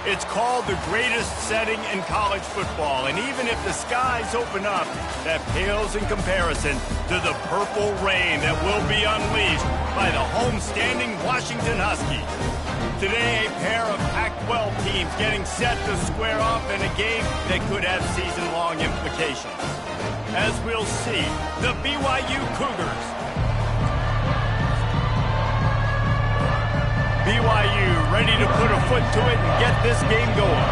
It's called the greatest setting in college football, and even if the skies open up, that pales in comparison to the purple rain that will be unleashed by the homestanding Washington Huskies. Today, a pair of Pac-12 teams getting set to square off in a game that could have season-long implications. As we'll see, the BYU Cougars. BYU ready to put a foot to it and get this game going.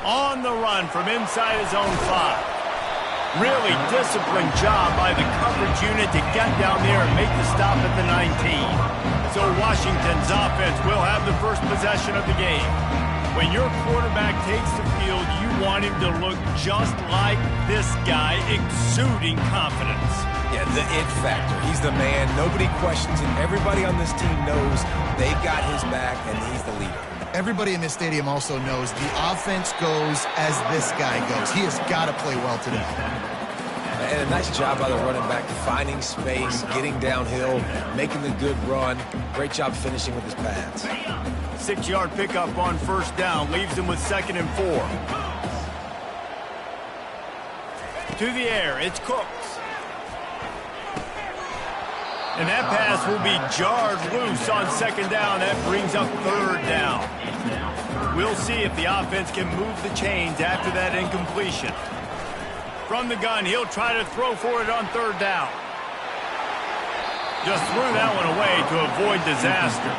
On the run from inside his own 5. Really disciplined job by the coverage unit to get down there and make the stop at the 19. So Washington's offense will have the first possession of the game. When your quarterback takes the field, you want him to look just like this guy, exuding confidence. Yeah, the it factor. He's the man. Nobody questions him. Everybody on this team knows they've got his back, and he's the leader. Everybody in this stadium also knows the offense goes as this guy goes. He has got to play well today. And a nice job by the running back, finding space, getting downhill, making the good run. Great job finishing with his pads. 6-yard pickup on first down leaves him with 2nd and 4. To the air, it's Cooks. And that pass will be jarred loose on 2nd down. That brings up 3rd down. We'll see if the offense can move the chains after that incompletion. From the gun, he'll try to throw for it on 3rd down. Just threw that one away to avoid disaster.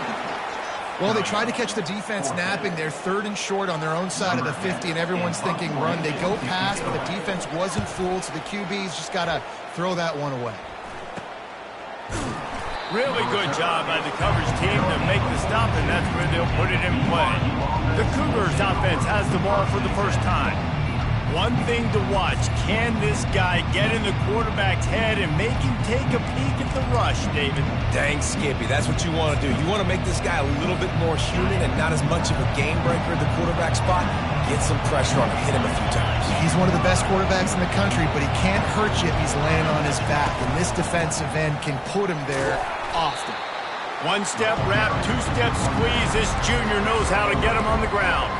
Well, they tried to catch the defense napping. They're 3rd and short on their own side of the 50, and everyone's thinking run. They go past, but the defense wasn't fooled, so the QB's just got to throw that one away. Really good job by the coverage team to make the stop, and that's where they'll put it in play. The Cougars offense has the ball for the first time. One thing to watch, can this guy get in the quarterback's head and make him take a peek at the rush, David? Dang, Skippy, that's what you want to do. You want to make this guy a little bit more human and not as much of a game breaker at the quarterback spot. Get some pressure on him, hit him a few times. He's one of the best quarterbacks in the country, but he can't hurt you if he's laying on his back, and this defensive end can put him there often. 1-step wrap, 2-step squeeze. This junior knows how to get him on the ground.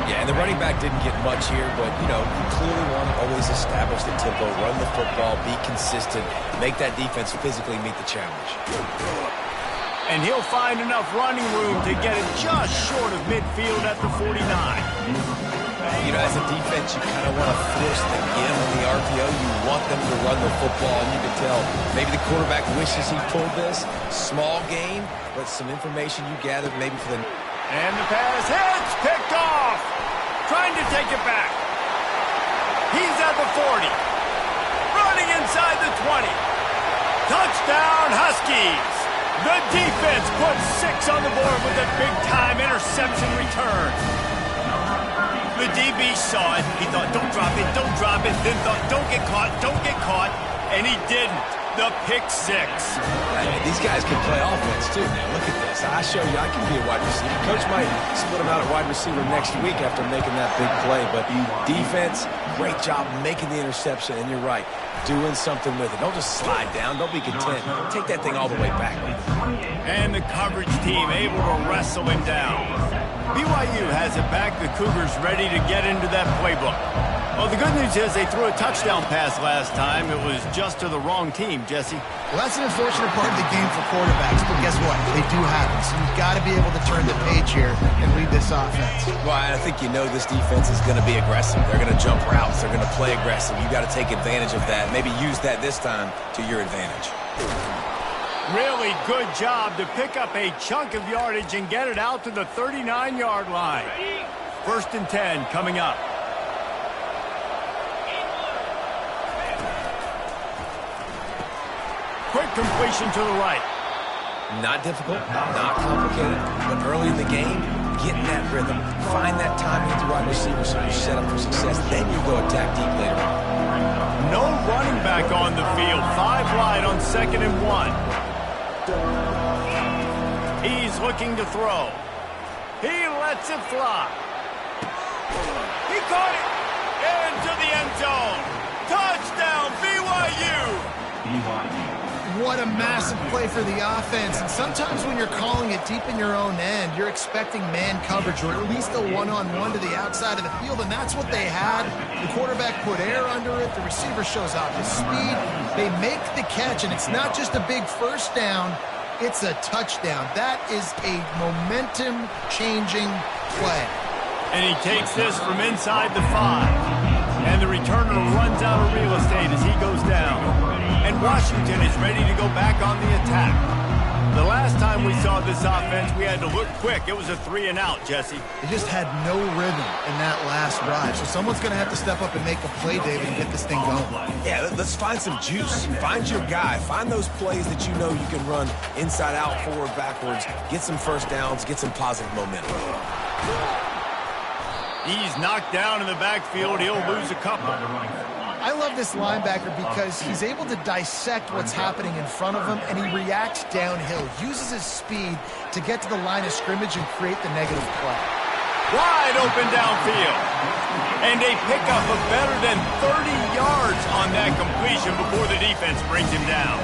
Yeah, and the running back didn't get much here, but, you know, you clearly want to always establish the tempo, run the football, be consistent, make that defense physically meet the challenge. And he'll find enough running room to get it just short of midfield at the 49. You know, as a defense, you kind of want to force the give on the RPO. You want them to run the football, and you can tell maybe the quarterback wishes he pulled this. Small gain, but some information you gathered maybe for the... And the pass hits, picked off. Trying to take it back. He's at the 40. Running inside the 20. Touchdown, Huskies. The defense puts 6 on the board with a big-time interception return. The DB saw it. He thought, don't drop it, don't drop it. Then thought, don't get caught. And he didn't. The pick 6. These guys can play offense, too, man. Look at this. I show you I can be a wide receiver. Coach might split him out at wide receiver next week after making that big play. But defense, great job making the interception. And you're right, doing something with it. Don't just slide down. Don't be content. Take that thing all the way back. And the coverage team able to wrestle him down. BYU has it back. The Cougars ready to get into that playbook. Well, the good news is they threw a touchdown pass last time. It was just to the wrong team, Jesse. Well, that's an unfortunate part of the game for quarterbacks, but guess what? They do happen, so you've got to be able to turn the page here and lead this offense. Well, I think you know this defense is going to be aggressive. They're going to jump routes. They're going to play aggressive. You've got to take advantage of that. Maybe use that this time to your advantage. Really good job to pick up a chunk of yardage and get it out to the 39-yard line. 1st and 10 coming up. Quick completion to the right. Not difficult, not complicated, but early in the game, get in that rhythm. Find that time with the wide receiver so you're set up for success. Then you go attack deep later on. No running back on the field. 5 wide on 2nd and 1. He's looking to throw. He lets it fly. He caught it into the end zone. Touchdown, BYU. What a massive play for the offense. And sometimes when you're calling it deep in your own end, you're expecting man coverage or at least a one-on-one to the outside of the field, and that's what they had. The quarterback put air under it. The receiver shows off his speed. They make the catch, and it's not just a big first down. It's a touchdown. That is a momentum-changing play. And he takes this from inside the 5. And the returner runs out of real estate as he goes down. And Washington is ready to go back on the attack. The last time we saw this offense, we had to look quick. It was a 3-and-out, Jesse. They just had no rhythm in that last drive. So someone's going to have to step up and make a play, David, and get this thing going. Yeah, let's find some juice. Find your guy. Find those plays that you know you can run inside out, forward, backwards. Get some first downs. Get some positive momentum. He's knocked down in the backfield. He'll lose a couple. I love this linebacker because he's able to dissect what's happening in front of him, and he reacts downhill, uses his speed to get to the line of scrimmage and create the negative play. Wide open downfield. And a pickup of better than 30 yards on that completion before the defense brings him down.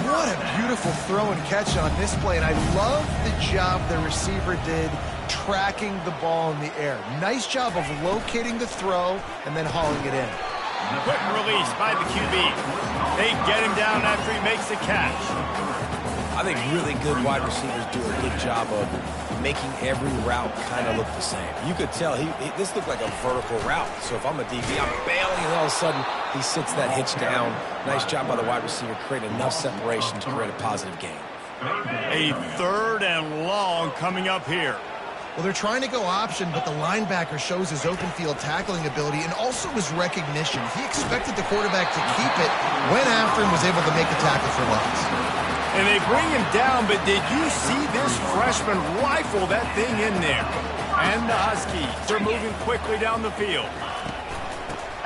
What a beautiful throw and catch on this play, and I love the job the receiver did tracking the ball in the air. Nice job of locating the throw and then hauling it in. Quick release by the QB. They get him down after he makes the catch. I think really good wide receivers do a good job of making every route kind of look the same. You could tell this looked like a vertical route. So if I'm a DB, I'm bailing, and all of a sudden he sits that hitch down. Nice job by the wide receiver, creating enough separation to create a positive gain. A 3rd and long coming up here. Well, they're trying to go option, but the linebacker shows his open field tackling ability and also his recognition. He expected the quarterback to keep it, went after him, was able to make a tackle for loss. And they bring him down, but did you see this freshman rifle that thing in there? And the Huskies are moving quickly down the field.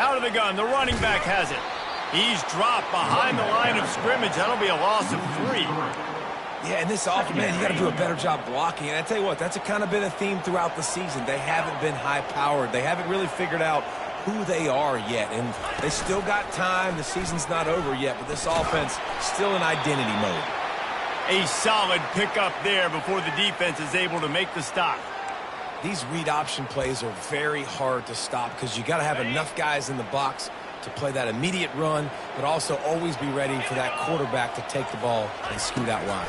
Out of the gun, the running back has it. He's dropped behind the line of scrimmage. That'll be a loss of 3. Yeah, and this offense, man, you got to do a better job blocking. And I tell you what, that's kind of been a theme throughout the season. They haven't been high-powered. They haven't really figured out who they are yet. And they still got time. The season's not over yet, but this offense still in identity mode. A solid pickup there before the defense is able to make the stop. These read option plays are very hard to stop because you got to have enough guys in the box to play that immediate run, but also always be ready for that quarterback to take the ball and scoot out wide.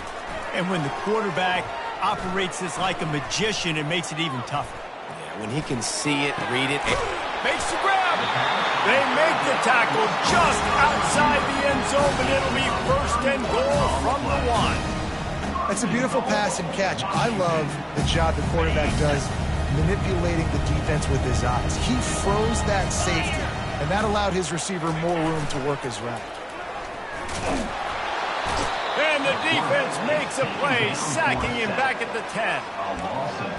And when the quarterback operates this like a magician, it makes it even tougher. Yeah, when he can see it, read it. Makes the grab. They make the tackle just outside the end zone, but it'll be 1st and goal from the 1. That's a beautiful pass and catch. I love the job the quarterback does manipulating the defense with his eyes. He froze that safety, and that allowed his receiver more room to work his route. And the defense makes a play, sacking him back at the 10.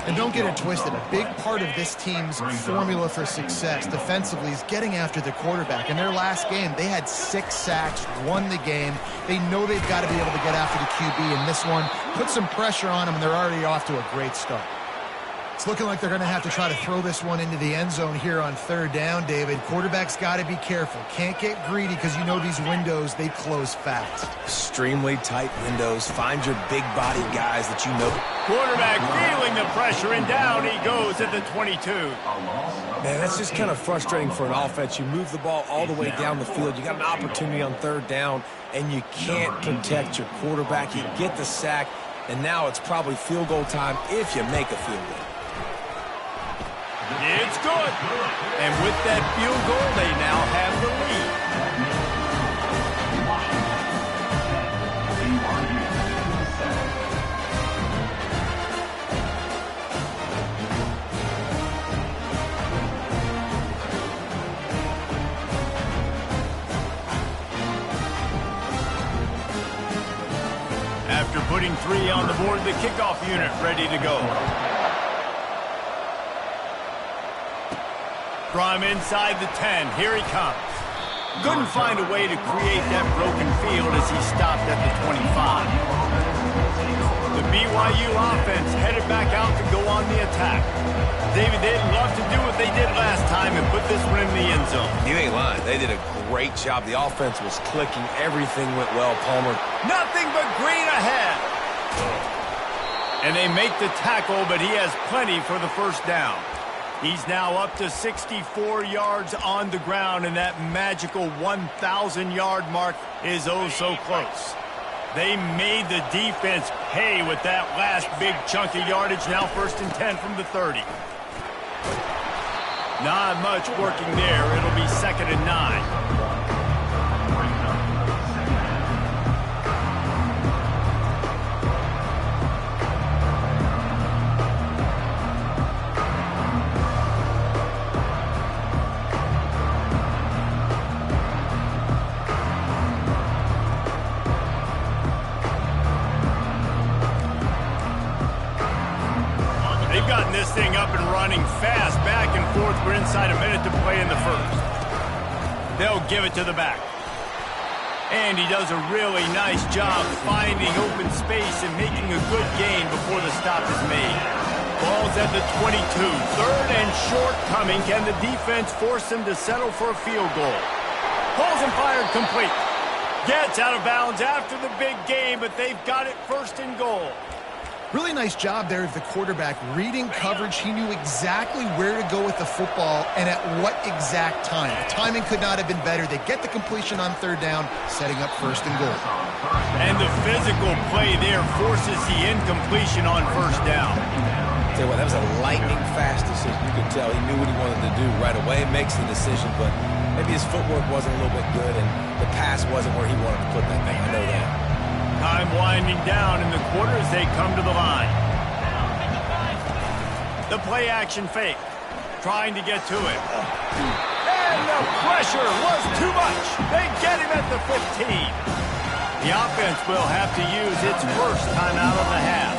And don't get it twisted. A big part of this team's formula for success defensively is getting after the quarterback. In their last game, they had 6 sacks, won the game. They know they've got to be able to get after the QB, and this one put some pressure on them, and they're already off to a great start. It's looking like they're going to have to try to throw this one into the end zone here on 3rd down, David. Quarterback's got to be careful. Can't get greedy because you know these windows, they close fast. Extremely tight windows. Find your big body guys that you know. Quarterback feeling the pressure, and down he goes at the 22. Man, that's just kind of frustrating for an offense. You move the ball all the way down the field. You got an opportunity on 3rd down, and you can't protect your quarterback. You get the sack, and now it's probably field goal time if you make a field goal. It's good. And with that field goal, they now have the lead. After putting 3 on the board, the kickoff unit ready to go. From inside the 10, here he comes. Couldn't find a way to create that broken field as he stopped at the 25. The BYU offense headed back out to go on the attack. David, they'd love to do what they did last time and put this one in the end zone. You ain't lying. They did a great job. The offense was clicking. Everything went well, Palmer. Nothing but green ahead. And they make the tackle, but he has plenty for the first down. He's now up to 64 yards on the ground, and that magical 1,000-yard mark is oh so close. They made the defense pay with that last big chunk of yardage. Now 1st and 10 from the 30. Not much working there. It'll be 2nd and 9. Gotten this thing up and running fast, back and forth. We're inside a minute to play in the first. They'll give it to the back. And he does a really nice job finding open space and making a good gain before the stop is made. Ball's at the 22. 3rd and short coming. Can the defense force him to settle for a field goal? Pulls and fired complete. Gets out of bounds after the big game, but they've got it 1st and goal. Really nice job there of the quarterback. Reading coverage, he knew exactly where to go with the football and at what exact time. The timing could not have been better. They get the completion on 3rd down, setting up 1st and goal. And the physical play there forces the incompletion on 1st down. Tell you what, that was a lightning-fast decision. You could tell he knew what he wanted to do right away. Makes the decision, but maybe his footwork wasn't a little bit good, and the pass wasn't where he wanted to put that thing. I know that. Time winding down in the quarter as they come to the line. The play-action fake. Trying to get to it. And the pressure was too much. They get him at the 15. The offense will have to use its first timeout of the half.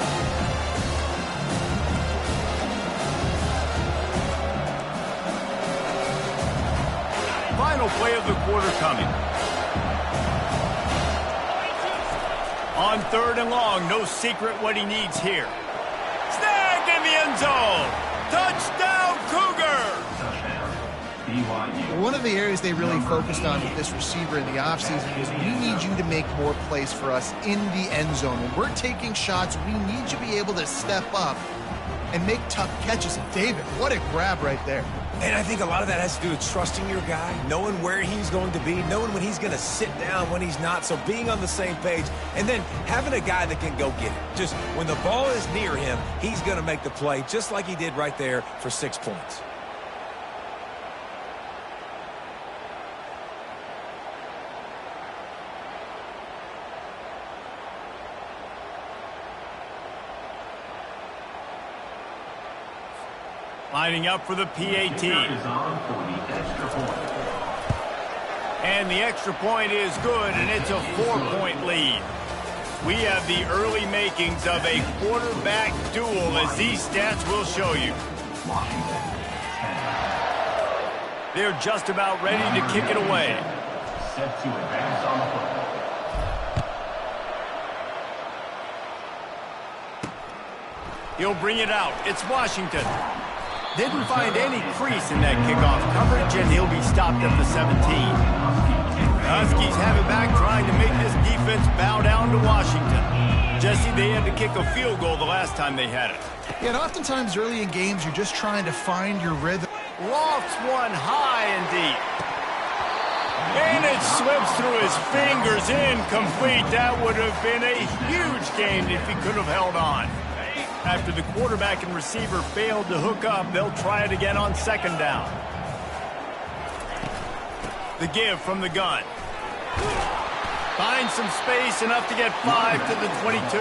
Final play of the quarter coming. On 3rd and long, no secret what he needs here. Snag in the end zone. Touchdown, Cougars! One of the areas they really focused on with this receiver in the offseason was we need you to make more plays for us in the end zone. When we're taking shots, we need you to be able to step up and make tough catches. And David, what a grab right there. And I think a lot of that has to do with trusting your guy, knowing where he's going to be, knowing when he's going to sit down, when he's not. So being on the same page, and then having a guy that can go get it. Just when the ball is near him, he's going to make the play, just like he did right there for 6 points. Lining up for the PAT. And the extra point is good, and it's a 4-point lead. We have the early makings of a quarterback duel, as these stats will show you. They're just about ready to kick it away. Set to advance on the football. He'll bring it out. It's Washington. Didn't find any crease in that kickoff coverage, and he'll be stopped at the 17. The Huskies have it back, trying to make this defense bow down to Washington. Jesse, they had to kick a field goal the last time they had it. Yeah, and oftentimes early in games, you're just trying to find your rhythm. Lofts one high and deep. And it slips through his fingers, incomplete. That would have been a huge gain if he could have held on. After the quarterback and receiver failed to hook up, they'll try it again on 2nd down. The give from the gun. Finds some space, enough to get 5 to the 22.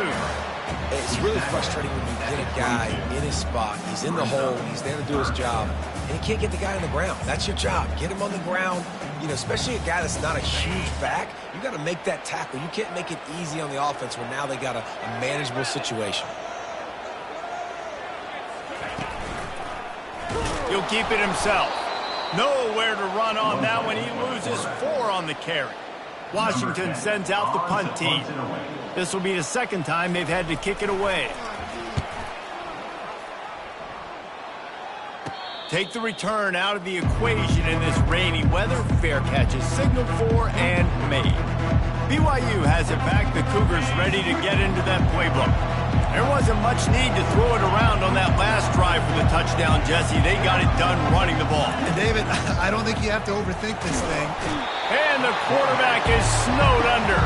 It's really frustrating when you get a guy in his spot. He's in the hole. He's there to do his job. And you can't get the guy on the ground. That's your job. Get him on the ground. You know, especially a guy that's not a huge back. You got to make that tackle. You can't make it easy on the offense when now they got a manageable situation. He'll keep it himself. Nowhere to run on that one. He loses 4 on the carry. Washington sends out the punt team. This will be the 2nd time they've had to kick it away. Take the return out of the equation in this rainy weather. Fair catch is signaled for and made. BYU has it back. The Cougars ready to get into that playbook. There wasn't much need to throw it around on that last drive for the touchdown, Jesse. They got it done running the ball. And David, I don't think you have to overthink this thing. And the quarterback is snowed under.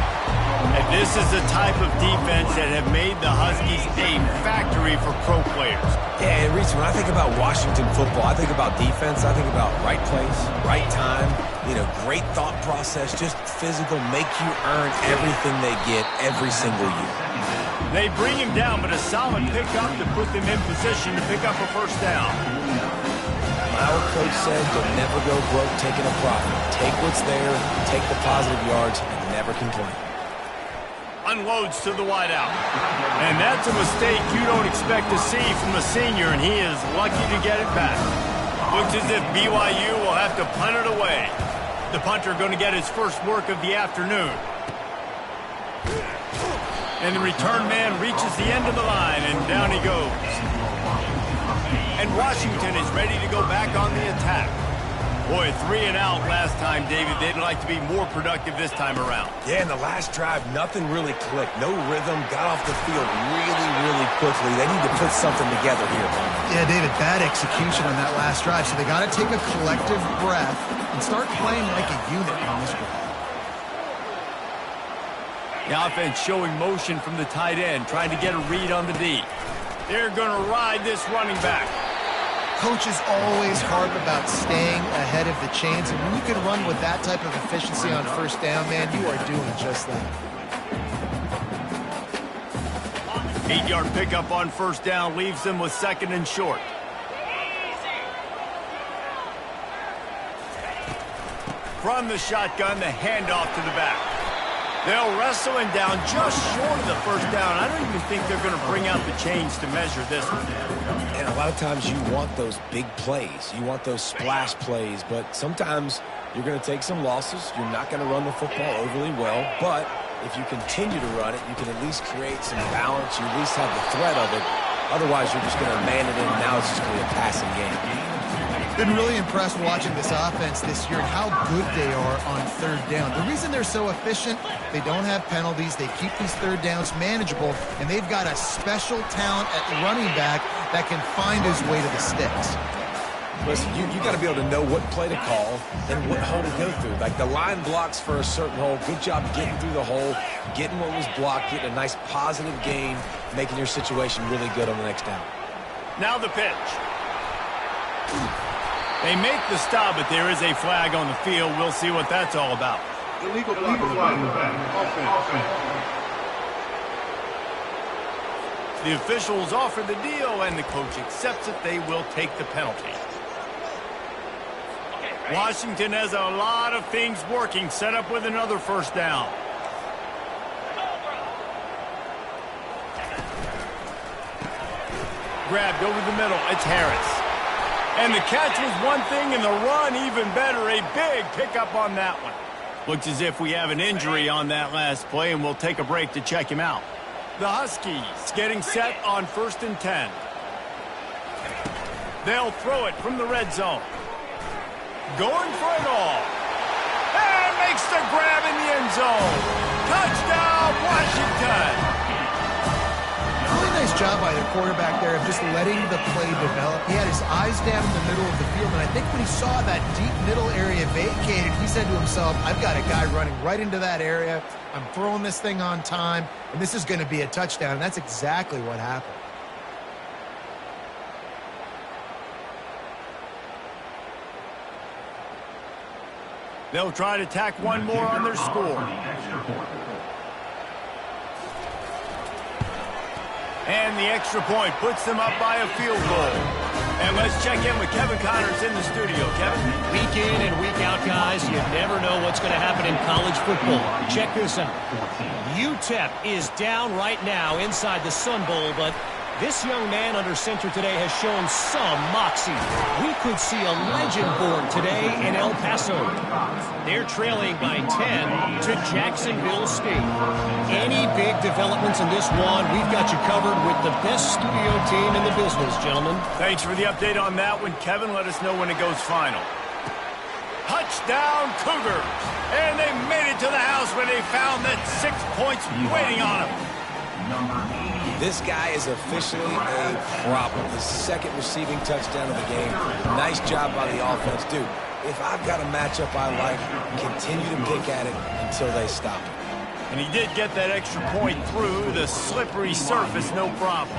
And this is the type of defense that have made the Huskies a factory for pro players. Yeah, and Reese, when I think about Washington football, I think about defense. I think about right place, right time, great thought process, just physical, make you earn everything they get every single year. They bring him down, but a solid pickup to put them in position to pick up a first down. My old coach said, you'll never go broke taking a profit. Take what's there, take the positive yards, and never complain. Unloads to the wideout. And that's a mistake you don't expect to see from a senior, and he is lucky to get it back. Looks as if BYU will have to punt it away. The punter going to get his first work of the afternoon. And the return man reaches the end of the line, and down he goes. And Washington is ready to go back on the attack. Boy, 3 and out last time, David. They'd like to be more productive this time around. Yeah, in the last drive, nothing really clicked. No rhythm, got off the field really, really quickly. They need to put something together here. Yeah, David, bad execution on that last drive. So they got to take a collective breath and start playing like a unit on this drive. The offense showing motion from the tight end, trying to get a read on the D. They're going to ride this running back. Coaches always harp about staying ahead of the chains, and when you can run with that type of efficiency on first down, man, you are doing just that. 8-yard pickup on first down leaves them with 2nd and short. From the shotgun, the handoff to the back. They'll wrestle him down just short of the first down. I don't even think they're going to bring out the chains to measure this one. And a lot of times you want those big plays. You want those splash plays. But sometimes you're going to take some losses. You're not going to run the football overly well. But if you continue to run it, you can at least create some balance. You at least have the threat of it. Otherwise, you're just going to man it in. Now it's just going to be a passing game. Been really impressed watching this offense this year and how good they are on third down. The reason they're so efficient, they don't have penalties, they keep these third downs manageable, and they've got a special talent at the running back that can find his way to the sticks. Listen, you got to be able to know what play to call and what hole to go through. Like the line blocks for a certain hole. Good job getting through the hole, getting what was blocked, getting a nice positive gain, making your situation really good on the next down. Now the pitch. They make the stop, but there is a flag on the field. We'll see what that's all about. Illegal flag in the back. Offense. The officials offer the deal, and the coach accepts it. They will take the penalty. Washington has a lot of things working. Set up with another first down. Grabbed over the middle. It's Harris. And the catch was one thing, and the run even better. A big pickup on that one. Looks as if we have an injury on that last play, and we'll take a break to check him out. The Huskies getting set on 1st and 10. They'll throw it from the red zone. Going for it all. And makes the grab in the end zone. Touchdown, Washington. Really nice job by the quarterback there of just letting the play develop. He had his eyes down in the middle of the field, and I think when he saw that deep middle area vacated, he said to himself, I've got a guy running right into that area. I'm throwing this thing on time, and this is going to be a touchdown, and that's exactly what happened. They'll try to tack one more on their score. And the extra point puts them up by a field goal. And let's check in with Kevin Connors in the studio. Kevin? Week in and week out, guys, you never know what's going to happen in college football. Check this out. UTEP is down right now inside the Sun Bowl, but This young man under center today has shown some moxie. We could see a legend born today in El Paso. They're trailing by 10 to Jacksonville State. Any big developments in this one, we've got you covered with the best studio team in the business, gentlemen. Thanks for the update on that one, Kevin. Let us know when it goes final. Touchdown, Cougars! And they made it to the house where they found that 6 points waiting on them. This guy is officially a problem. His second receiving touchdown of the game. Nice job by the offense. Dude, if I've got a matchup I like, continue to pick at it until they stop it. And he did get that extra point through the slippery surface, no problem.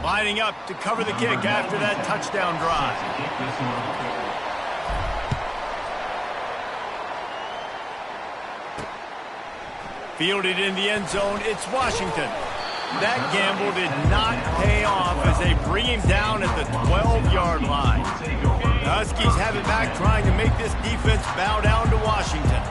Lining up to cover the kick after that touchdown drive. Fielded in the end zone, it's Washington. That gamble did not pay off as they bring him down at the 12-yard line. The Huskies have it back, trying to make this defense bow down to Washington.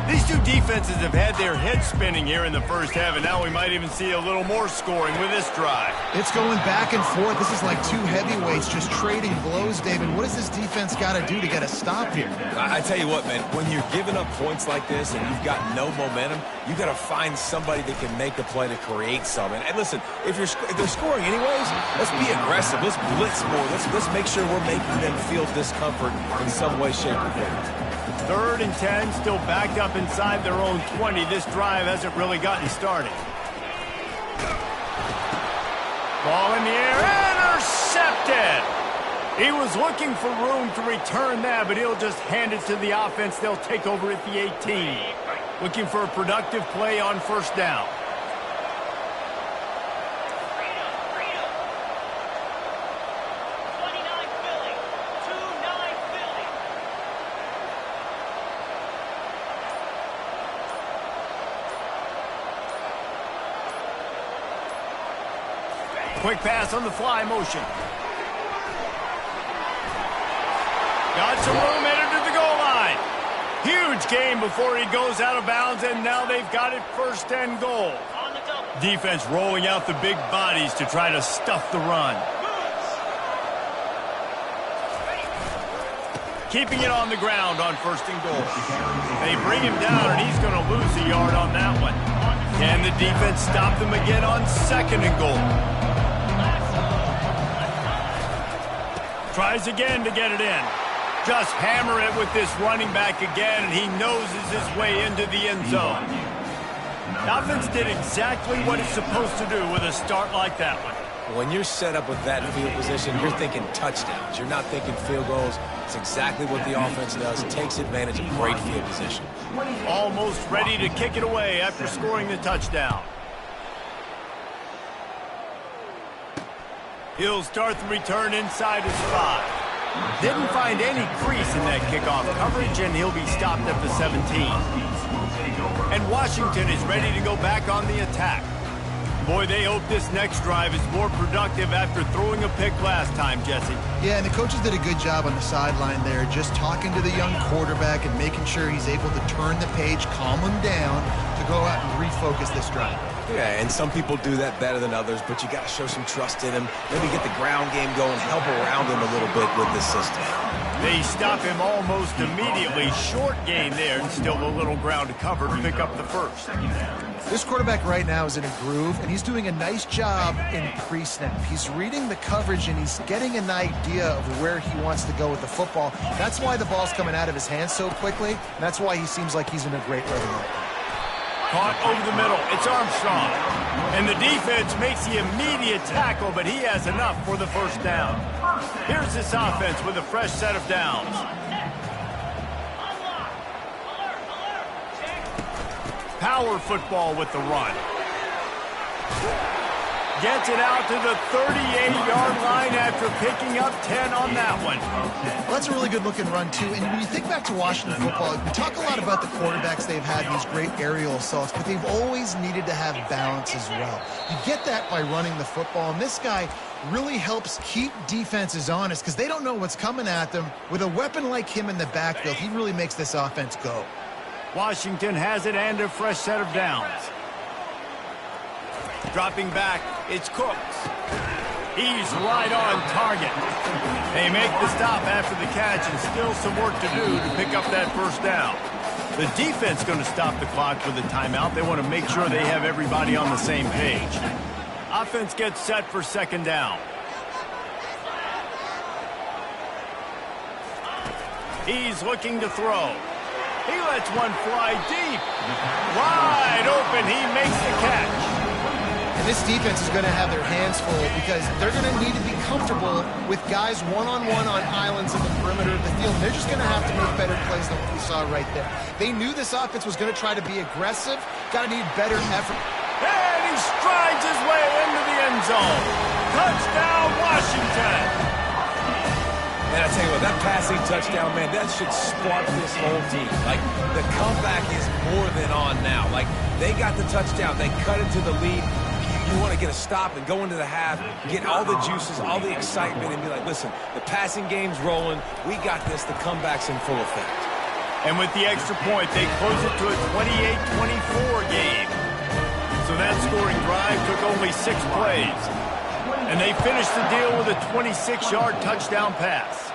These two defenses have had their heads spinning here in the first half, and now we might even see a little more scoring with this drive. It's going back and forth. This is like two heavyweights just trading blows, David. What does this defense got to do to get a stop here? I tell you what, man, when you're giving up points like this and you've got no momentum, you got to find somebody that can make a play to create something. And listen, if they're scoring anyways, let's be aggressive. Let's blitz more. Let's make sure we're making them feel discomfort in some way, shape, or form. 3rd and 10, still backed up inside their own 20. This drive hasn't really gotten started. Ball in the air, intercepted! He was looking for room to return that, but he'll just hand it to the offense. They'll take over at the 18. Looking for a productive play on first down. Quick pass on the fly motion. Got some room, headed to the goal line. Huge gain before he goes out of bounds, and now they've got it 1st and goal. Defense rolling out the big bodies to try to stuff the run. Keeping it on the ground on 1st and goal. They bring him down, and he's going to lose a yard on that one. Can the defense stop them again on 2nd and goal? Tries again to get it in. Just hammer it with this running back again, and he noses his way into the end zone. The offense did exactly what it's supposed to do with a start like that one. When you're set up with that field position, you're thinking touchdowns. You're not thinking field goals. It's exactly what the offense does. It takes advantage of great field position. Almost ready to kick it away after scoring the touchdown. He'll start the return inside his 5. Didn't find any crease in that kickoff coverage, and he'll be stopped at the 17. And Washington is ready to go back on the attack. Boy, they hope this next drive is more productive after throwing a pick last time, Jesse. Yeah, and the coaches did a good job on the sideline there, just talking to the young quarterback and making sure he's able to turn the page, calm him down, to go out and refocus this drive. Yeah, and some people do that better than others, but you got to show some trust in him. Maybe get the ground game going, help around him a little bit with this system. They stop him almost immediately. Short gain there, and still a little ground to cover to pick up the 1st. This quarterback right now is in a groove, and he's doing a nice job in pre-snap. He's reading the coverage, and he's getting an idea of where he wants to go with the football. That's why the ball's coming out of his hands so quickly, and that's why he seems like he's in a great rhythm right now. Caught over the middle. It's Armstrong. And the defense makes the immediate tackle, but he has enough for the 1st down. Here's this offense with a fresh set of downs. Power football with the run. Gets it out to the 38-yard line after picking up 10 on that one. Well, that's a really good-looking run, too. And when you think back to Washington football, we talk a lot about the quarterbacks they've had, these great aerial assaults, but they've always needed to have balance as well. You get that by running the football, and this guy really helps keep defenses honest because they don't know what's coming at them. With a weapon like him in the backfield, he really makes this offense go. Washington has it and a fresh set of downs. Dropping back, it's Cooks. He's right on target. They make the stop after the catch and still some work to do to pick up that first down. The defense going to stop the clock with a timeout. They want to make sure they have everybody on the same page. Offense gets set for second down. He's looking to throw. He lets one fly deep. Wide open, he makes the catch. And this defense is going to have their hands full because they're going to need to be comfortable with guys one-on-one on islands in the perimeter of the field. They're just going to have to make better plays than what we saw right there. They knew this offense was going to try to be aggressive, got to need better effort. And he strides his way into the end zone. Touchdown, Washington. And I tell you what, that passing touchdown, man, that should spark this whole team. Like, the comeback is more than on now. Like, they got the touchdown. They cut into the lead. You want to get a stop and go into the half, get all the juices, all the excitement, and be like, listen, the passing game's rolling. We got this. The comeback's in full effect. And with the extra point, they close it to a 28-24 game. So that scoring drive took only 6 plays. And they finished the deal with a 26-yard touchdown pass.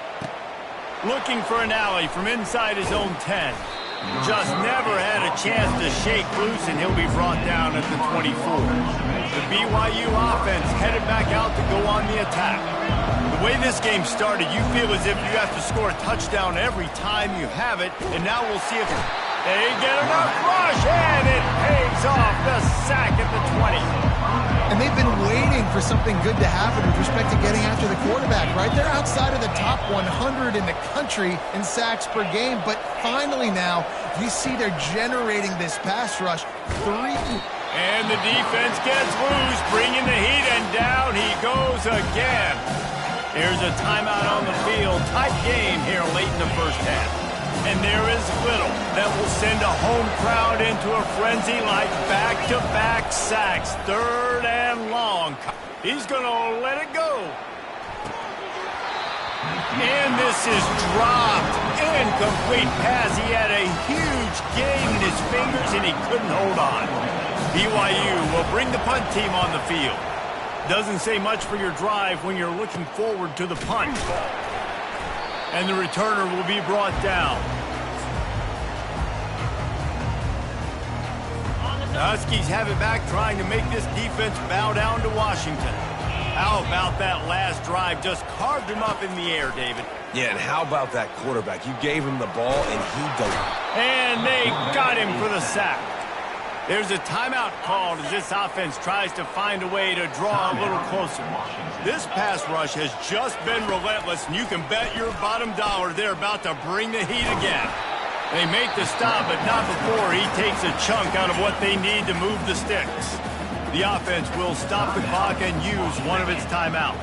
Looking for an alley from inside his own 10. Just never had a chance to shake loose, and he'll be brought down at the 24. The BYU offense headed back out to go on the attack. The way this game started, you feel as if you have to score a touchdown every time you have it, and now we'll see if they get enough rush, and it pays off. The sack at the 20. And they've been waiting for something good to happen with respect to getting after the quarterback, right? They're outside of the top 100 in the country in sacks per game, but finally now, you see they're generating this pass rush. 3. And the defense gets loose, bringing the heat, and down he goes again. There's a timeout on the field. Tight game here late in the first half. And there is little that will send a home crowd into a frenzy like back-to-back sacks. 3rd and long. He's going to let it go. And this is dropped. Incomplete pass. He had a huge gain in his fingers, and he couldn't hold on. BYU will bring the punt team on the field. Doesn't say much for your drive when you're looking forward to the punt. And the returner will be brought down. The Huskies have it back, trying to make this defense bow down to Washington. How about that last drive? Just carved him up in the air, David. Yeah, and how about that quarterback? You gave him the ball, and he delivered. And they got him for the sack. There's a timeout called as this offense tries to find a way to draw a little closer. This pass rush has just been relentless, and you can bet your bottom dollar they're about to bring the heat again. They make the stop, but not before he takes a chunk out of what they need to move the sticks. The offense will stop the clock and use one of its timeouts.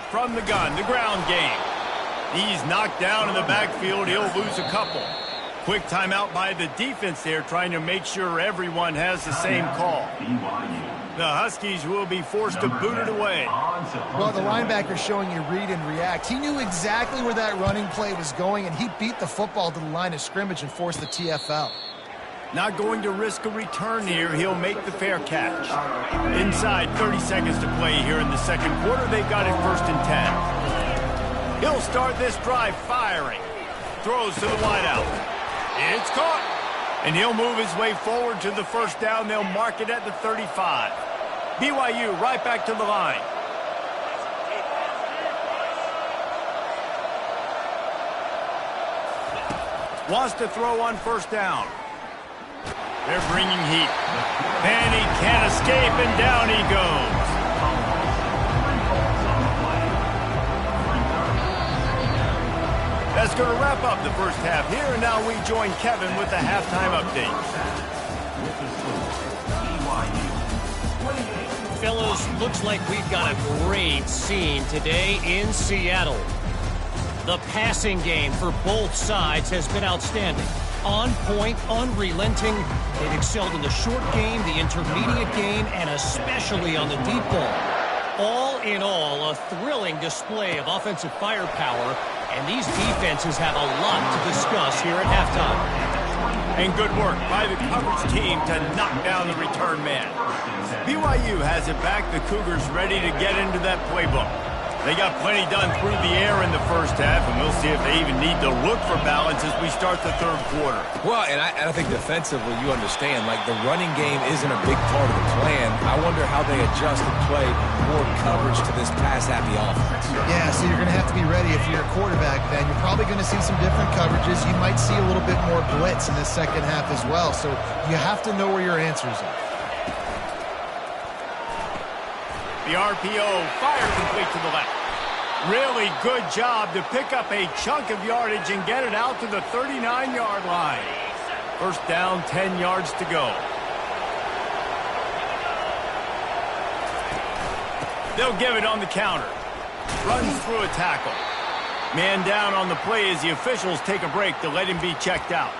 From the gun, the ground game. He's knocked down in the backfield. He'll lose a couple. Quick timeout by the defense there, trying to make sure everyone has the same call. The Huskies will be forced to boot it away. Well, the linebacker showing you read and react. He knew exactly where that running play was going, and he beat the football to the line of scrimmage and forced the TFL. Not going to risk a return here. He'll make the fair catch. Inside 30 seconds to play here in the second quarter. They've got it 1st and 10. He'll start this drive firing. Throws to the wideout. It's caught. And he'll move his way forward to the first down. They'll mark it at the 35. BYU right back to the line. Wants to throw on first down. They're bringing heat. And he can't escape, and down he goes. That's going to wrap up the first half here, and now we join Kevin with the halftime update. fellas, looks like we've got a great scene today in Seattle. The passing game for both sides has been outstanding. On point, unrelenting. They've excelled in the short game, the intermediate game, and especially on the deep ball. All in all, a thrilling display of offensive firepower, and these defenses have a lot to discuss here at halftime. And good work by the coverage team to knock down the return man. BYU has it back. The Cougars ready to get into that playbook. They got plenty done through the air in the first half, and we'll see if they even need to look for balance as we start the third quarter. Well, and I think defensively, you understand, like the running game isn't a big part of the plan. I wonder how they adjust and play more coverage to this pass-happy offense. Yeah, so you're going to have to be ready if you're a quarterback then. You're probably going to see some different coverages. You might see a little bit more blitz in the second half as well, so you have to know where your answers are. The RPO fire complete to the left. Really good job to pick up a chunk of yardage and get it out to the 39-yard line. First down, 10 yards to go. They'll give it on the counter. Runs through a tackle. Man down on the play as the officials take a break to let him be checked out.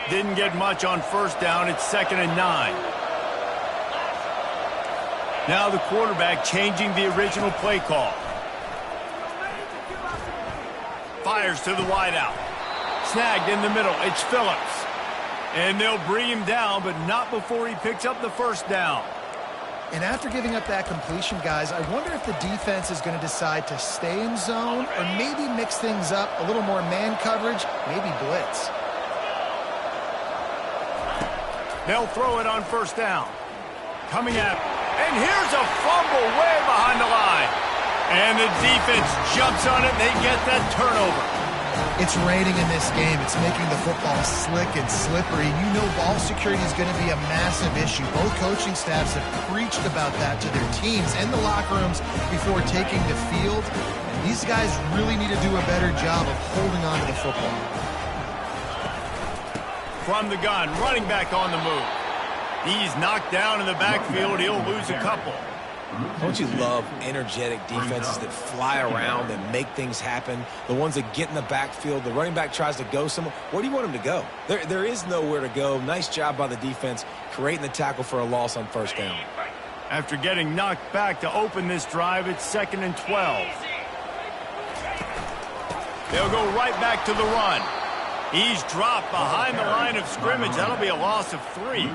Didn't get much on first down. It's 2nd and 9. Now the quarterback changing the original play call. Fires to the wideout. Snagged in the middle. It's Phillips. And they'll bring him down, but not before he picks up the first down. And after giving up that completion, guys, I wonder if the defense is going to decide to stay in zone or maybe mix things up, a little more man coverage, maybe blitz. They'll throw it on first down. Coming at him. And here's a fumble way behind the line. And the defense jumps on it, and they get that turnover. It's raining in this game. It's making the football slick and slippery. You know ball security is going to be a massive issue. Both coaching staffs have preached about that to their teams and the locker rooms before taking the field. And these guys really need to do a better job of holding on to the football. From the gun, running back on the move. He's knocked down in the backfield. He'll lose a couple. Don't you love energetic defenses that fly around and make things happen? The ones that get in the backfield, the running back tries to go somewhere. Where do you want him to go? There is nowhere to go. Nice job by the defense creating the tackle for a loss on first down. After getting knocked back to open this drive, it's 2nd and 12. They'll go right back to the run. He's dropped behind the line of scrimmage. That'll be a loss of 3.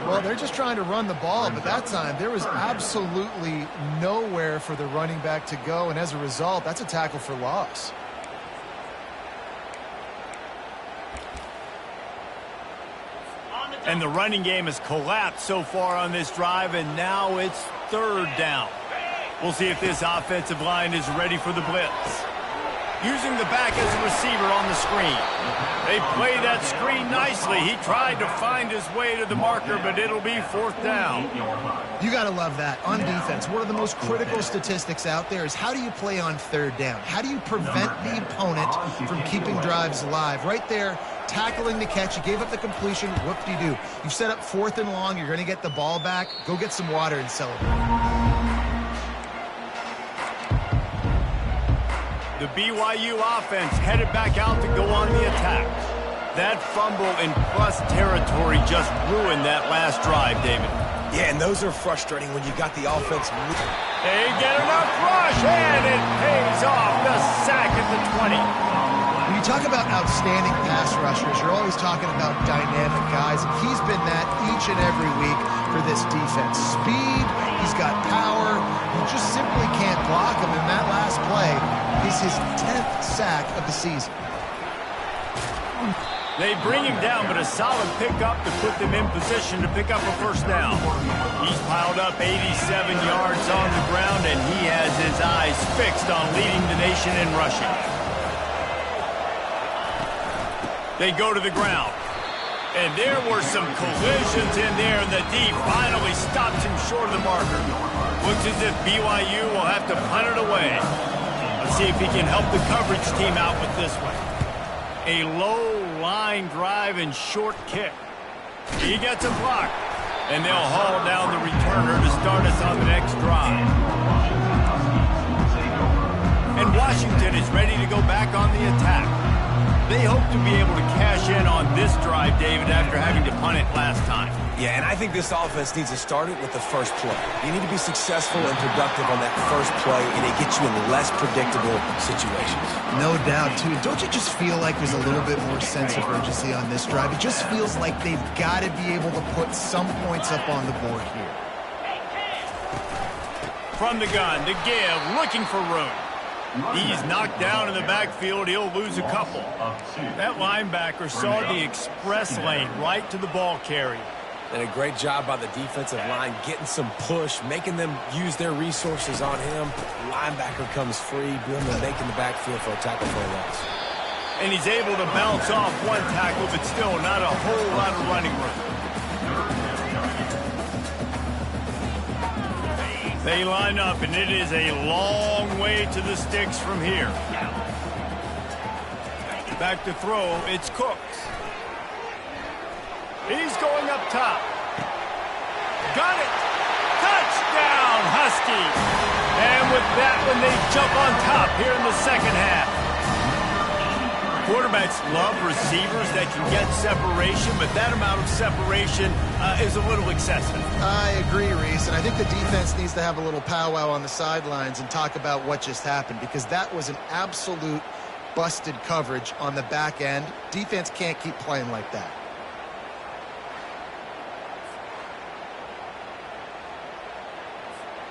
Well, they're just trying to run the ball, but that time there was absolutely nowhere for the running back to go, and as a result, that's a tackle for loss. And the running game has collapsed so far on this drive, and now it's 3rd down. We'll see if this offensive line is ready for the blitz. Using the back as a receiver on the screen. They play that screen nicely. He tried to find his way to the marker, but it'll be 4th down. You got to love that. On defense, one of the most critical statistics out there is how do you play on 3rd down? How do you prevent the opponent from keeping drives alive? Right there, tackling the catch. You gave up the completion. Whoop-de-doo. You've set up 4th and long. You're going to get the ball back. Go get some water and celebrate. The BYU offense headed back out to go on the attack. That fumble in plus territory just ruined that last drive, David. Yeah, and those are frustrating when you got the offense. They get enough rush, and it pays off. The sack at the 20. When you talk about outstanding pass rushers, you're always talking about dynamic guys. He's been that each and every week for this defense. Speed, he's got power. You just simply can't block him, and that last play is his 10th sack of the season. They bring him down, but a solid pickup to put them in position to pick up a first down. He's piled up 87 yards on the ground, and he has his eyes fixed on leading the nation in rushing. They go to the ground. And there were some collisions in there, and the D finally stops him short of the marker. Looks as if BYU will have to punt it away. Let's see if he can help the coverage team out with this one. A low line drive and short kick. He gets a block. And they'll haul down the returner to start us on the next drive. And Washington is ready to go back on the attack. They hope to be able to cash in on this drive, David, after having to punt it last time. Yeah, and I think this offense needs to start it with the first play. You need to be successful and productive on that first play, and it gets you in less predictable situations. No doubt, too. Don't you just feel like there's a little bit more sense of urgency on this drive? It just feels like they've got to be able to put some points up on the board here. From the gun to give, looking for room. He's knocked down in the backfield. He'll lose a couple. That linebacker saw the express lane right to the ball carrier. And a great job by the defensive line getting some push, making them use their resources on him. Linebacker comes free, doing the making the backfield for a tackle for a loss. And he's able to bounce off one tackle, but still not a whole lot of running room. They line up, and it is a long way to the sticks from here. Back to throw, it's Cooks. He's going up top. Got it. Touchdown, Huskies. And with that one, they jump on top here in the second half. Quarterbacks love receivers that can get separation, but that amount of separation is a little excessive. I agree, Reese, and I think the defense needs to have a little powwow on the sidelines and talk about what just happened, because that was an absolute busted coverage on the back end. Defense can't keep playing like that.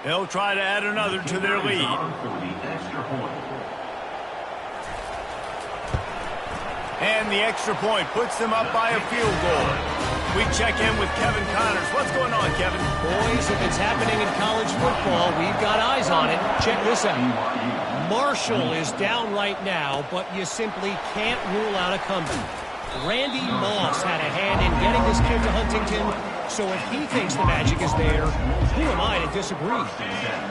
They'll try to add another to their lead. And the extra point puts them up by a field goal. We check in with Kevin Connors. What's going on, Kevin? Boys, if it's happening in college football, we've got eyes on it. Check this out. Marshall is down right now, but you simply can't rule out a comeback. Randy Moss had a hand in getting this kid to Huntington, so if he thinks the magic is there, who am I to disagree?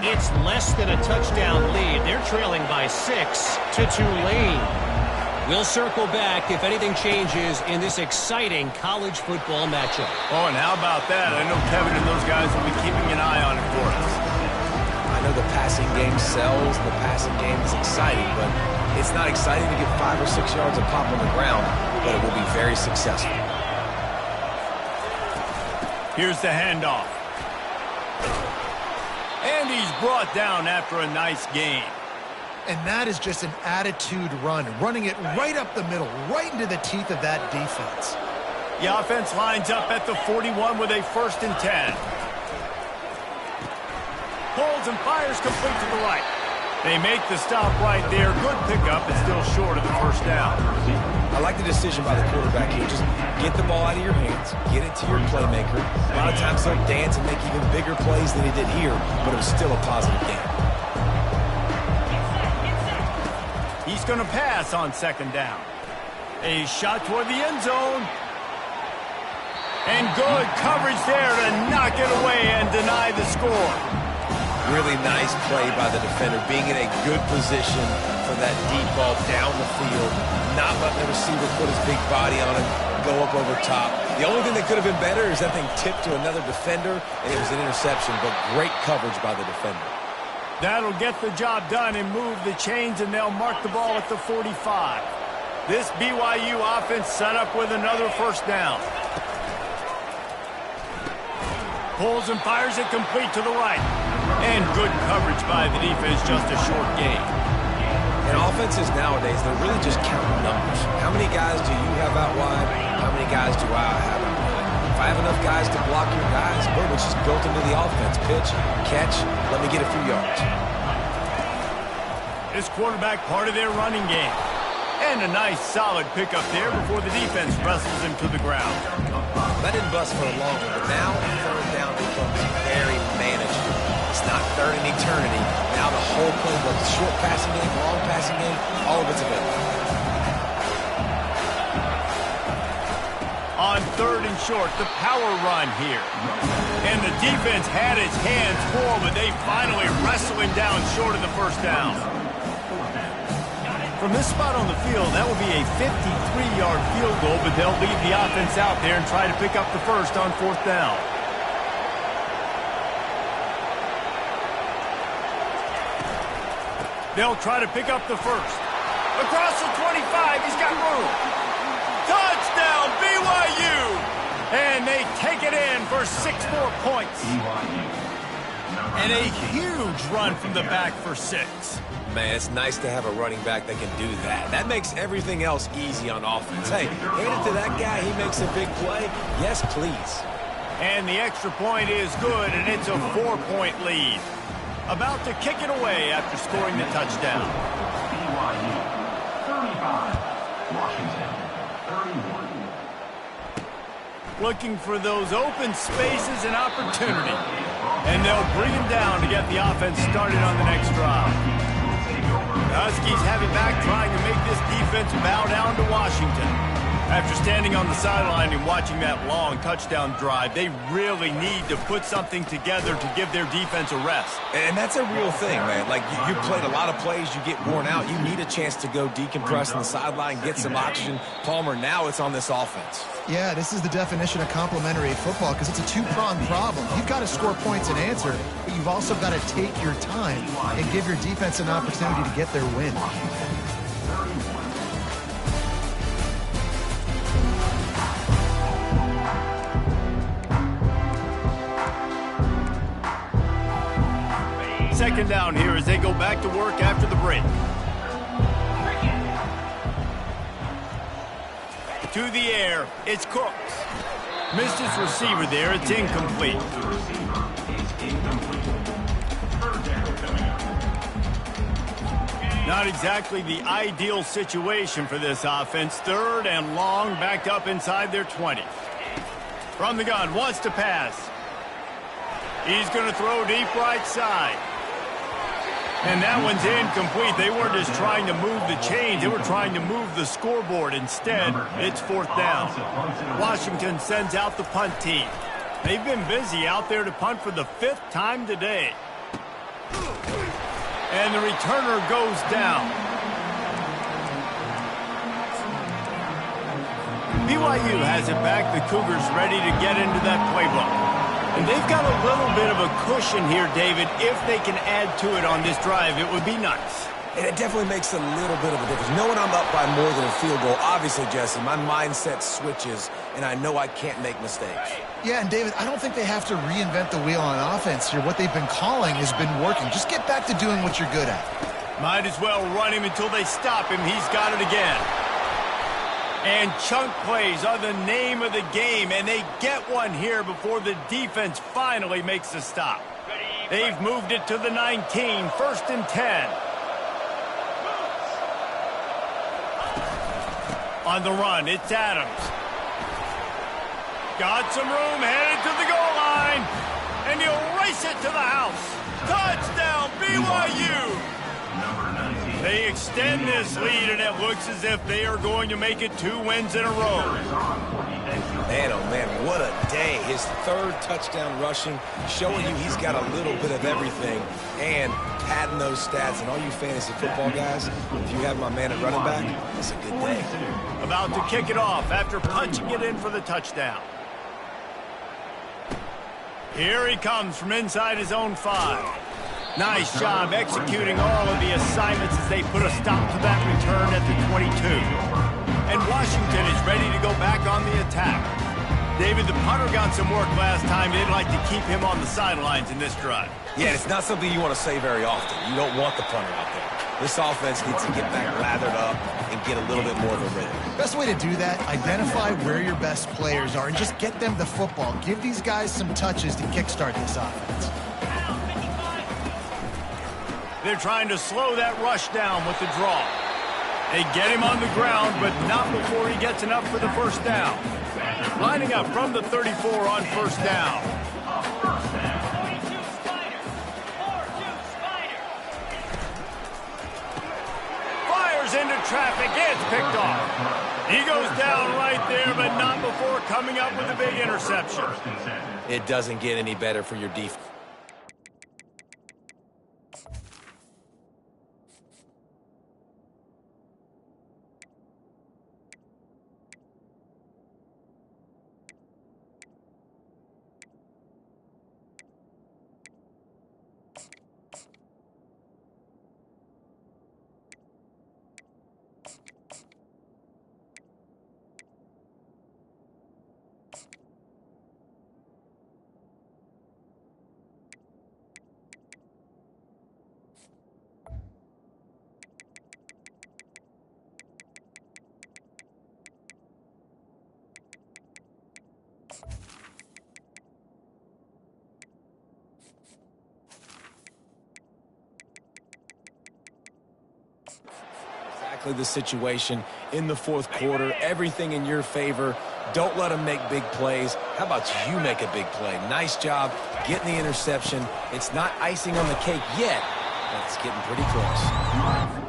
It's less than a touchdown lead. They're trailing by 6 to Tulane. We'll circle back if anything changes in this exciting college football matchup. Oh, and how about that? I know Kevin and those guys will be keeping an eye on it for us. I know the passing game sells, the passing game is exciting, but it's not exciting to get 5 or 6 yards of pop on the ground, but it will be very successful. Here's the handoff. And he's brought down after a nice gain. And that is just an attitude run, running it right up the middle, right into the teeth of that defense. The offense lines up at the 41 with a 1st and 10. Pulls and fires complete to the right. They make the stop right there. Good pickup, but still short of the 1st down. I like the decision by the quarterback here. Just get the ball out of your hands, get it to your playmaker. A lot of times they'll dance and make even bigger plays than he did here, but it was still a positive game. He's going to pass on 2nd down. A shot toward the end zone. And good coverage there to knock it away and deny the score. Really nice play by the defender, being in a good position for that deep ball down the field, not letting the receiver put his big body on it, go up over top. The only thing that could have been better is that thing tipped to another defender, and it was an interception, but great coverage by the defender. That'll get the job done and move the chains, and they'll mark the ball at the 45. This BYU offense set up with another 1st down. Pulls and fires it complete to the right. And good coverage by the defense, just a short gain. In offenses nowadays, they're really just counting numbers. How many guys do you have out wide? How many guys do I have out wide? If I have enough guys to block your guys, boom, it's just built into the offense. Pitch, catch, let me get a few yards. This quarterback part of their running game. And a nice solid pickup there before the defense wrestles him to the ground. That didn't bust for a long one, but now 3rd down becomes very manageable. It's not 3rd and eternity. Now the whole playbook, short passing game, long passing game, all of it's available. On 3rd and short, the power run here. And the defense had its hands full, but they finally wrestle him down short of the 1st down. From this spot on the field, that will be a 53-yard field goal, but they'll leave the offense out there and try to pick up the 1st on 4th down. They'll try to pick up the first. Across the 25, he's got room. Touchdown, BYU! And they take it in for 6 more points. And a huge run from the back for 6. Man, it's nice to have a running back that can do that. That makes everything else easy on offense. Hey, hand it to that guy. He makes a big play. Yes, please. And the extra point is good, and it's a 4-point lead. About to kick it away after scoring the touchdown. BYU 35, Washington 31. Looking for those open spaces and opportunity. And they'll bring him down to get the offense started on the next drive. The Huskies have it back, trying to make this defense bow down to Washington. After standing on the sideline and watching that long touchdown drive, they really need to put something together to give their defense a rest. And that's a real thing, man. Like, you played a lot of plays, you get worn out. You need a chance to go decompress on the sideline, get some oxygen. Palmer, now it's on this offense. Yeah, this is the definition of complementary football because it's a two-pronged problem. You've got to score points and answer, but you've also got to take your time and give your defense an opportunity to get their win. Second down here as they go back to work after the break. To the air, it's Cooks. Missed his receiver there, it's incomplete. Not exactly the ideal situation for this offense. 3rd and long, backed up inside their 20. From the gun, wants to pass. He's going to throw deep right side. And that one's incomplete. They weren't just trying to move the chains. They were trying to move the scoreboard. Instead, it's 4th down. Washington sends out the punt team. They've been busy out there to punt for the 5th time today. And the returner goes down. BYU has it back. The Cougars ready to get into that playbook. And they've got a little bit of a cushion here, David. If they can add to it on this drive, it would be nice. And it definitely makes a little bit of a difference. Knowing I'm up by more than a field goal, obviously, Jesse, my mindset switches, and I know I can't make mistakes. Yeah, and David, I don't think they have to reinvent the wheel on offense here. What they've been calling has been working. Just get back to doing what you're good at. Might as well run him until they stop him. He's got it again. And chunk plays are the name of the game, and they get one here before the defense finally makes a stop. They've moved it to the 19, 1st and 10. On the run, it's Adams. Got some room, headed to the goal line, and he'll race it to the house. Touchdown, BYU! They extend this lead, and it looks as if they are going to make it 2 wins in a row. Man, oh man, what a day. His 3rd touchdown rushing, showing you he's got a little bit of everything, and padding those stats. And all you fantasy football guys, if you have my man at running back, it's a good day. About to kick it off after punching it in for the touchdown. Here he comes from inside his own 5. Nice job executing all of the assignments as they put a stop to that return at the 22. And Washington is ready to go back on the attack. David, the punter got some work last time. They'd like to keep him on the sidelines in this drive. Yeah, it's not something you want to say very often. You don't want the punter out there. This offense needs to get back lathered up and get a little bit more of a rhythm. Best way to do that, identify where your best players are and just get them the football. Give these guys some touches to kickstart this offense. They're trying to slow that rush down with the draw. They get him on the ground, but not before he gets enough for the 1st down. Lining up from the 34 on 1st down. Fires into traffic. It's picked off. He goes down right there, but not before coming up with a big interception. It doesn't get any better for your defense. exactly the situation in the fourth quarter. Everything in your favor. Don't let them make big plays. How about you make a big play? Nice job getting the interception. It's not icing on the cake yet, but it's getting pretty close.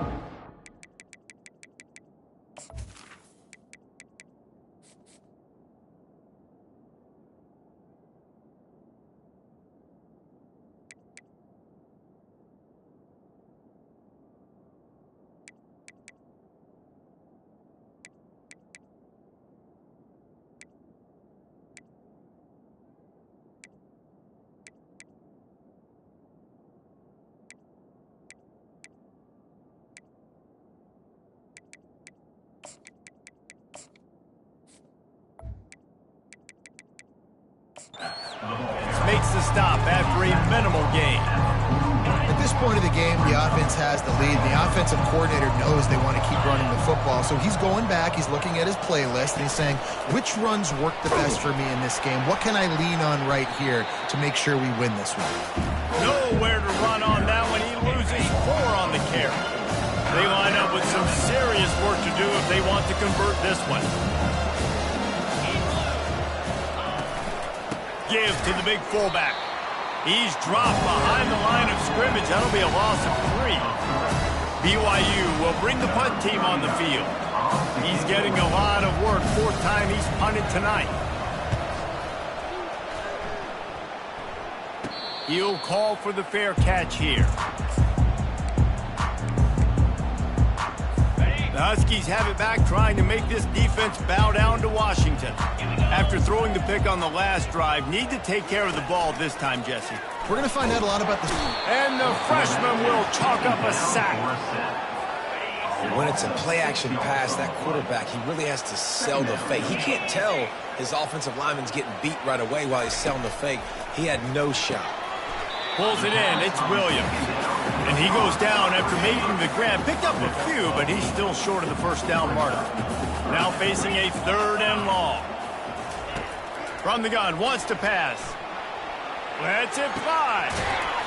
Makes the stop after a minimal gain. At this point of the game, the offense has the lead. The offensive coordinator knows they want to keep running the football, so he's going back, he's looking at his playlist, and he's saying, which runs work the best for me in this game? What can I lean on right here to make sure we win this one? Nowhere to run on that one. He loses 4 on the carry. They line up with some serious work to do if they want to convert this one. Give to the big fullback. He's dropped behind the line of scrimmage. That'll be a loss of 3. BYU will bring the punt team on the field. He's getting a lot of work. 4th time he's punted tonight. He'll call for the fair catch here. The Huskies have it back, trying to make this defense bow down to Washington. After throwing the pick on the last drive, need to take care of the ball this time, Jesse. We're going to find out a lot about this. And the freshman will chalk up a sack. When it's a play-action pass, that quarterback, he really has to sell the fake. He can't tell his offensive lineman's getting beat right away while he's selling the fake. He had no shot. Pulls it in. It's Williams. And he goes down after making the grab. Picked up a few, but he's still short of the first down marker. Now facing a 3rd and long. From the gun, wants to pass. Lets it fly.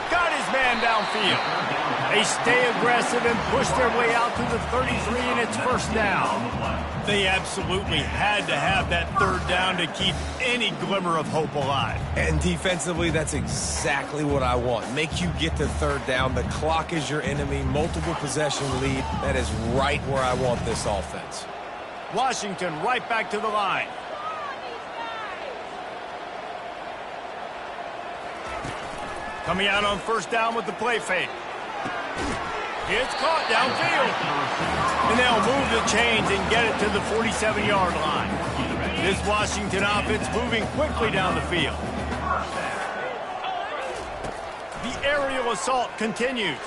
Got his man downfield. They stay aggressive and push their way out to the 33, and it's first down. They absolutely had to have that 3rd down to keep any glimmer of hope alive. And defensively, that's exactly what I want. Make you get the 3rd down. The clock is your enemy. Multiple possession lead. That is right where I want this offense. Washington right back to the line. Coming out on first down with the play fake. It's caught downfield. And they'll move the chains and get it to the 47-yard line. This Washington offense moving quickly down the field. The aerial assault continues.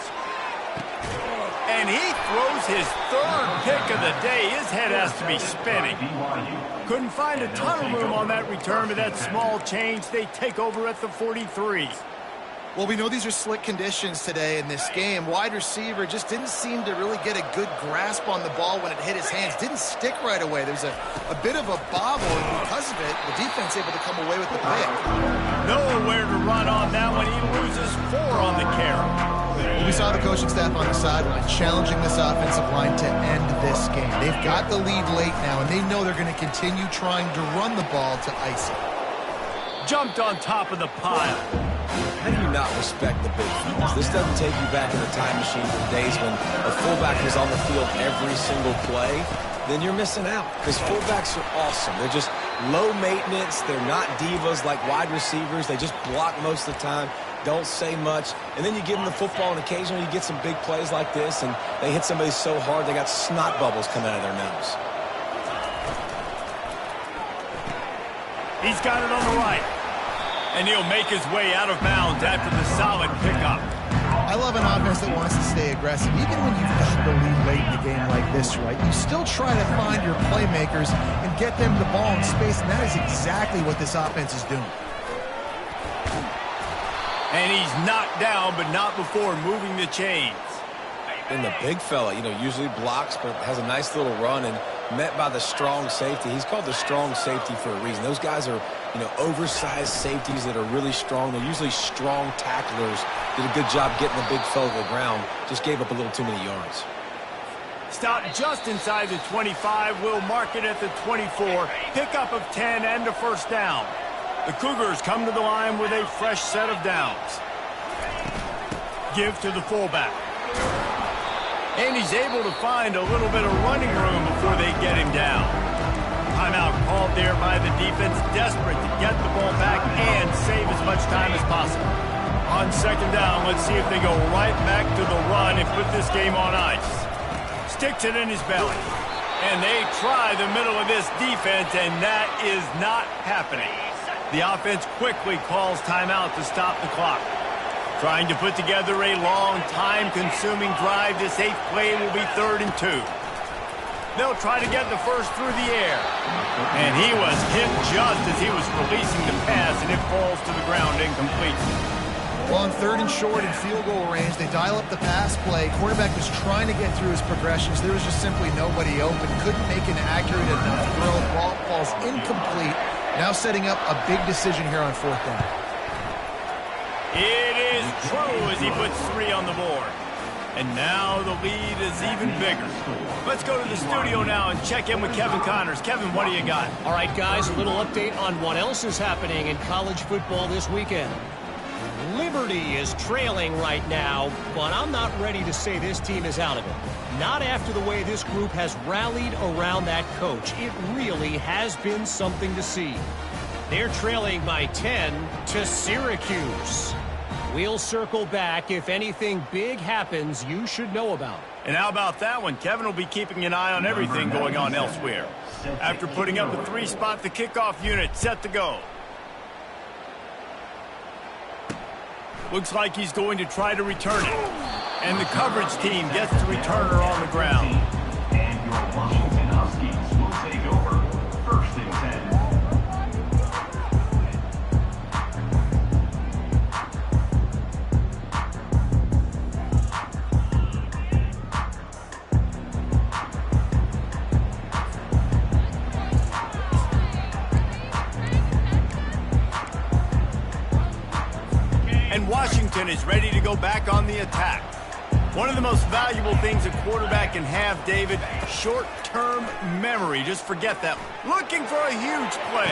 And he throws his 3rd pick of the day. His head has to be spinning. Couldn't find a ton of room on that return, but that small change, they take over at the 43. Well, we know these are slick conditions today in this game. Wide receiver just didn't seem to really get a good grasp on the ball when it hit his hands. Didn't stick right away. There's a bit of a bobble, and because of it, the defense able to come away with the pick. Nowhere to run on that one. He loses 4 on the carry. We saw the coaching staff on the sideline challenging this offensive line to end this game. They've got the lead late now, and they know they're going to continue trying to run the ball to ice it. Jumped on top of the pile. How do you not respect the big fellas? This doesn't take you back in the time machine from days when a fullback was on the field every single play. Then you're missing out, because fullbacks are awesome. They're just low maintenance. They're not divas like wide receivers. They just block most of the time, don't say much. And then you give them the football, and occasionally you get some big plays like this, and they hit somebody so hard they got snot bubbles coming out of their nose. He's got it on the right. And he'll make his way out of bounds after the solid pickup. I love an offense that wants to stay aggressive. Even when you've got the lead late in the game like this, right, you still try to find your playmakers and get them the ball in space, and that is exactly what this offense is doing. And he's knocked down, but not before moving the chains. And the big fella, usually blocks, but has a nice little run, and met by the strong safety. He's called the strong safety for a reason. Those guys are, oversized safeties that are really strong. They're usually strong tacklers. Did a good job getting the big fella to the ground. Just gave up a little too many yards. Stop just inside the 25. Will mark it at the 24. Pickup of 10 and a first down. The Cougars come to the line with a fresh set of downs. Give to the fullback. And he's able to find a little bit of running room before they get him down. Timeout called there by the defense, desperate to get the ball back and save as much time as possible. On second down, let's see if they go right back to the run and put this game on ice. Sticks it in his belly. And they try the middle of this defense, and that is not happening. The offense quickly calls timeout to stop the clock. Trying to put together a long, time-consuming drive. This 8th play will be 3rd and 2. They'll try to get the first through the air. And he was hit just as he was releasing the pass, and it falls to the ground incomplete. Well, on 3rd and short in field goal range, they dial up the pass play. Quarterback was trying to get through his progressions. There was just simply nobody open. Couldn't make an accurate enough throw. Ball falls incomplete. Now setting up a big decision here on 4th down. It is true as he puts 3 on the board. And now the lead is even bigger. Let's go to the studio now and check in with Kevin Connors. Kevin, what do you got? All right, guys, a little update on what else is happening in college football this weekend. Liberty is trailing right now, but I'm not ready to say this team is out of it. Not after the way this group has rallied around that coach. It really has been something to see. They're trailing by 10 to Syracuse. We'll circle back. If anything big happens, you should know about it. And how about that one? Kevin will be keeping an eye on everything going on elsewhere. After putting up a 3-spot, the kickoff unit set to go. Looks like he's going to try to return it. And the coverage team gets the returner on the ground. And your Washington Huskies will take over 1st and 10. And Washington is ready to go back on the attack. One of the most valuable things a quarterback can have, David, short-term memory. Just forget that. Looking for a huge play.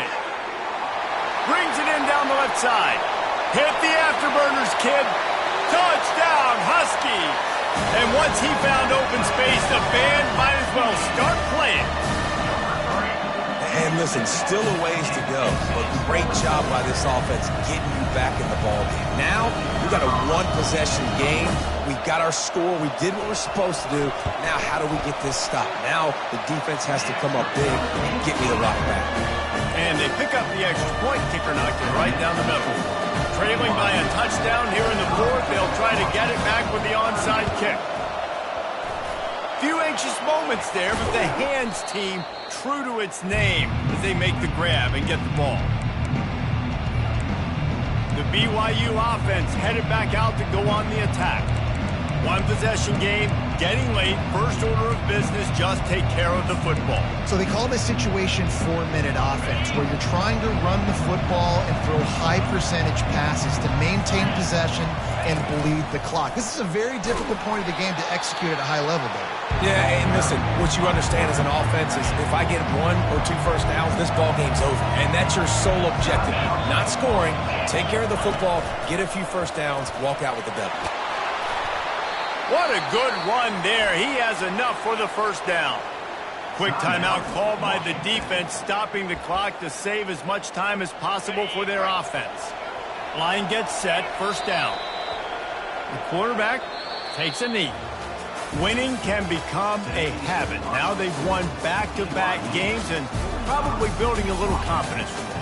Brings it in down the left side. Hit the afterburners, kid. Touchdown, Huskies. And once he found open space, the band might as well start playing. And listen, still a ways to go, but great job by this offense getting you back in the ballgame. Now, we got a 1-possession game. We got our score. We did what we're supposed to do. Now, how do we get this stopped? Now, the defense has to come up big and get me the rock back. And they pick up the extra point. Kicker knocked it right down the middle. Trailing by a touchdown here in the 4th. They'll try to get it back with the onside kick. Few anxious moments there, but the hands team true to its name as they make the grab and get the ball. The BYU offense headed back out to go on the attack. 1-possession game, getting late, first order of business, just take care of the football. So they call it a situation 4-minute offense, where you're trying to run the football and throw high-percentage passes to maintain possession and bleed the clock. This is a very difficult point of the game to execute at a high level, though. Yeah, and listen, what you understand as an offense is if I get 1 or 2 first downs, this ball game's over. And that's your sole objective. Not scoring, take care of the football, get a few first downs, walk out with the W. What a good run there. He has enough for the first down. Quick timeout called by the defense, stopping the clock to save as much time as possible for their offense. Line gets set, first down. The quarterback takes a knee. Winning can become a habit. Now they've won back-to-back games and probably building a little confidence from them.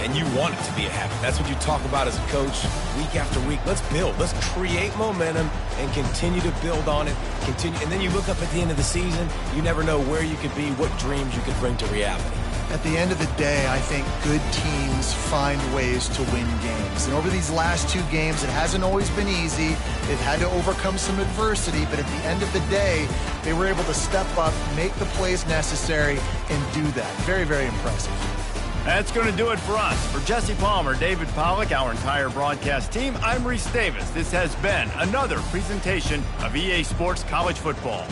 And you want it to be a habit. That's what you talk about as a coach week after week. Let's build. Let's create momentum and continue to build on it. And then you look up at the end of the season, you never know where you could be, what dreams you could bring to reality. At the end of the day, I think good teams find ways to win games. And over these last 2 games, it hasn't always been easy. They've had to overcome some adversity, but at the end of the day, they were able to step up, make the plays necessary, and do that. Very, very impressive. That's going to do it for us. For Jesse Palmer, David Pollack, our entire broadcast team, I'm Reese Davis. This has been another presentation of EA Sports College Football.